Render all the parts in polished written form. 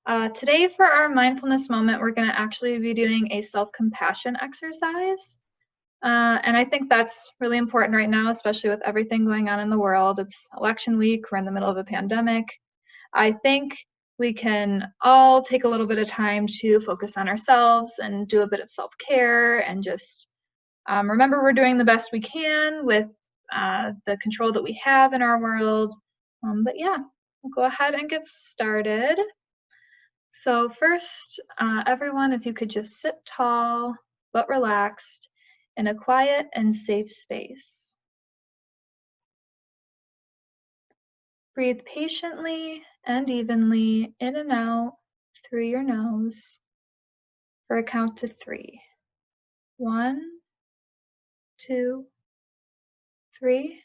Today, for our mindfulness moment, we're going to actually be doing a self compassion exercise. And I think that's really important right now, especially with everything going on in the world. It's election week, we're in the middle of a pandemic. I think we can all take a little bit of time to focus on ourselves and do a bit of self care and just remember we're doing the best we can with the control that we have in our world. But yeah, we'll go ahead and get started. So first, everyone, if you could just sit tall but relaxed in a quiet and safe space. Breathe patiently and evenly in and out through your nose for a count to 3. 1, 2, 3,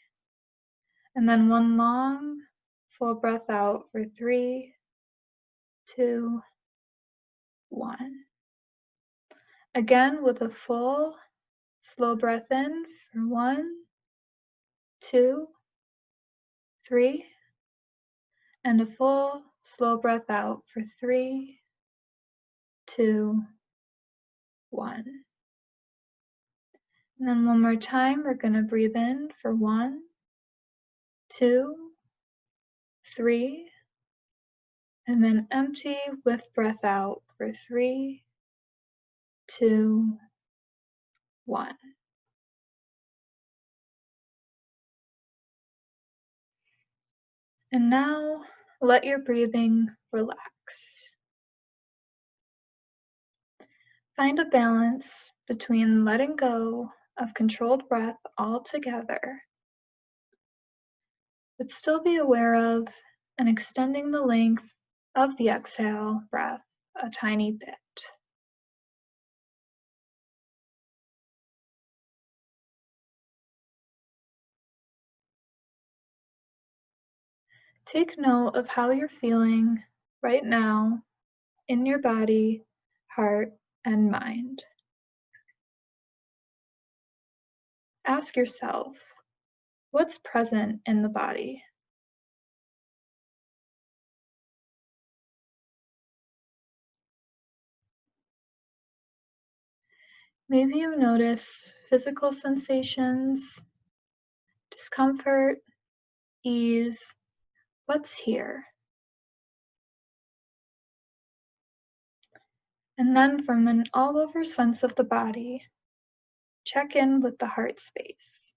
and then one long, full breath out for 3, 2, 1. Again with a full, slow breath in for 1, 2, 3, and a full, slow breath out for 3, 2, 1. And then one more time, we're going to breathe in for 1, 2, 3, and then empty with breath out for 3, 2, 1. And now let your breathing relax. Find a balance between letting go of controlled breath altogether, but still be aware of and extending the length of the exhale breath a tiny bit. Take note of how you're feeling right now in your body, heart, and mind. Ask yourself, what's present in the body? Maybe you notice physical sensations, discomfort, ease. What's here? And then from an all-over sense of the body, check in with the heart space.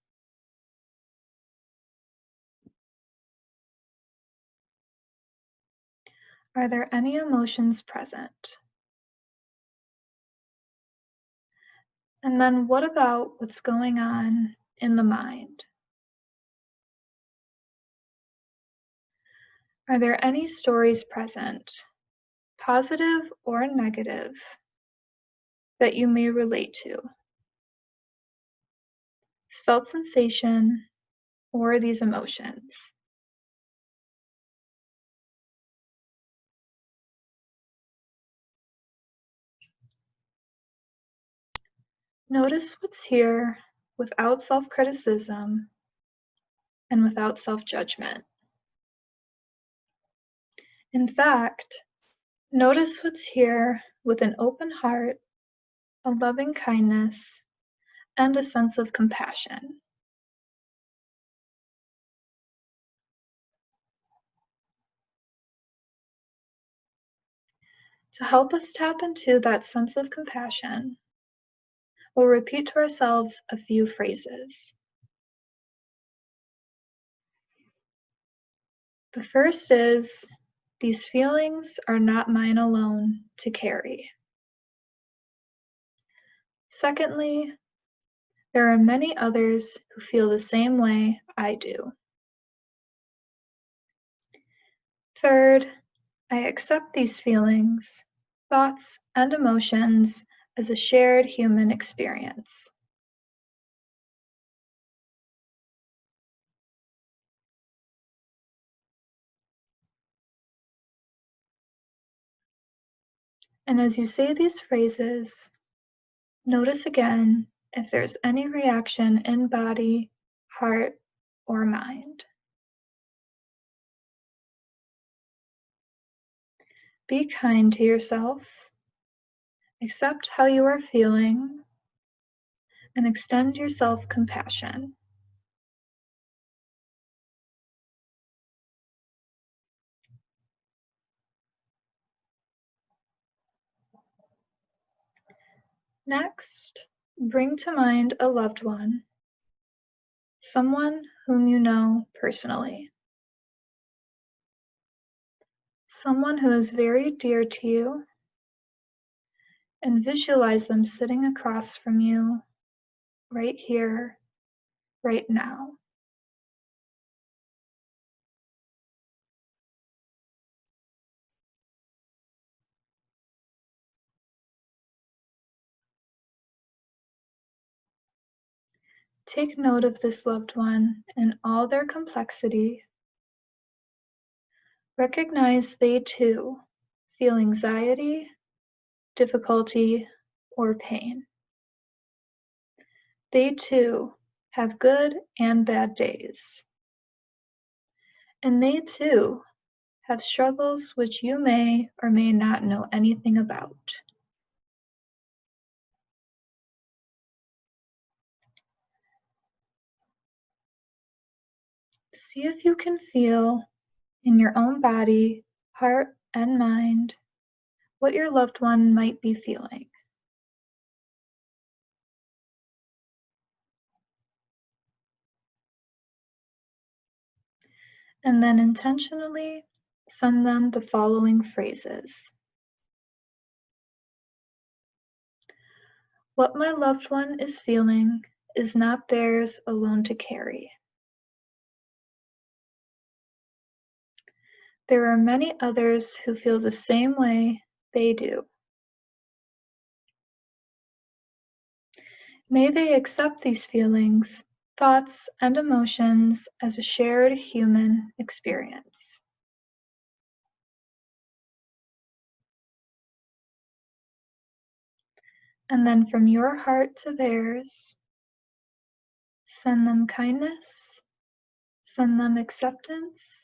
Are there any emotions present? And then what about what's going on in the mind? Are there any stories present, positive or negative, that you may relate to? This felt sensation or these emotions? Notice what's here without self-criticism and without self-judgment. In fact, notice what's here with an open heart, a loving kindness, and a sense of compassion. To help us tap into that sense of compassion, we'll repeat to ourselves a few phrases. The first is, these feelings are not mine alone to carry. Secondly, there are many others who feel the same way I do. Third, I accept these feelings, thoughts, and emotions as a shared human experience. And as you say these phrases, notice again if there's any reaction in body, heart, or mind. Be kind to yourself, accept how you are feeling, and extend your self-compassion. Next, bring to mind a loved one, someone whom you know personally, someone who is very dear to you, and visualize them sitting across from you right here, right now. Take note of this loved one in all their complexity. Recognize they too feel anxiety, difficulty, or pain. They too have good and bad days. And they too have struggles which you may or may not know anything about. See if you can feel in your own body, heart, and mind what your loved one might be feeling. And then intentionally send them the following phrases. What my loved one is feeling is not theirs alone to carry. There are many others who feel the same way they do. May they accept these feelings, thoughts, and emotions as a shared human experience. And then from your heart to theirs, send them kindness, send them acceptance,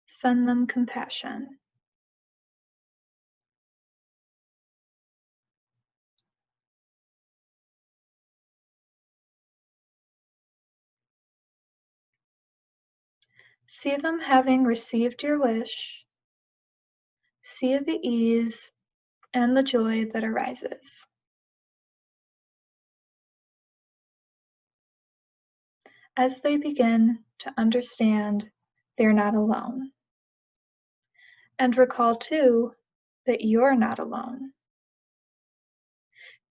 send them compassion. See them having received your wish. See the ease and the joy that arises. As they begin to understand they're not alone. And recall too that you're not alone.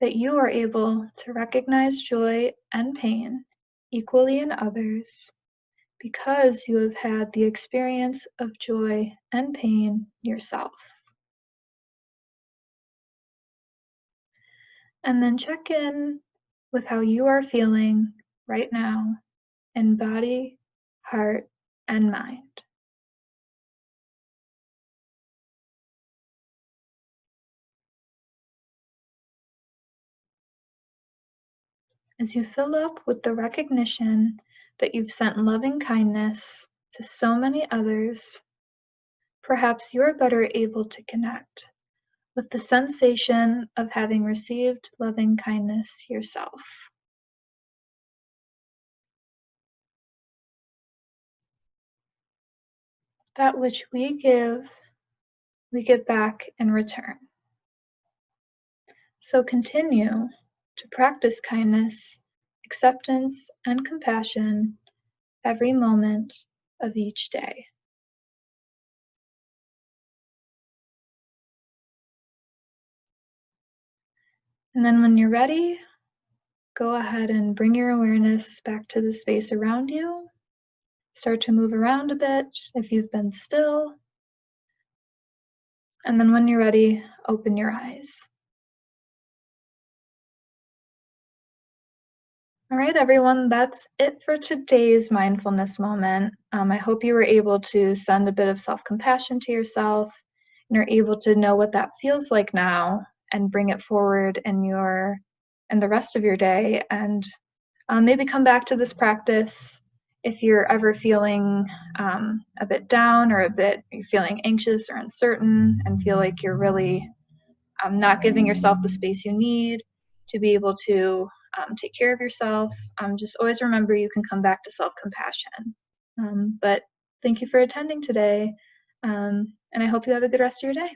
That you are able to recognize joy and pain equally in others because you have had the experience of joy and pain yourself. And then check in with how you are feeling right now in body, heart, and mind. As you fill up with the recognition that you've sent loving kindness to so many others, perhaps you're better able to connect with the sensation of having received loving kindness yourself. That which we give back in return. So continue to practice kindness, acceptance, and compassion every moment of each day. And then when you're ready, go ahead and bring your awareness back to the space around you. Start to move around a bit if you've been still. And then when you're ready, open your eyes. All right, everyone, that's it for today's mindfulness moment. I hope you were able to send a bit of self-compassion to yourself and are able to know what that feels like now and bring it forward in the rest of your day and maybe come back to this practice if you're ever feeling a bit down or you're feeling anxious or uncertain and feel like you're really not giving yourself the space you need to be able to take care of yourself, just always remember you can come back to self-compassion. But thank you for attending today, and I hope you have a good rest of your day.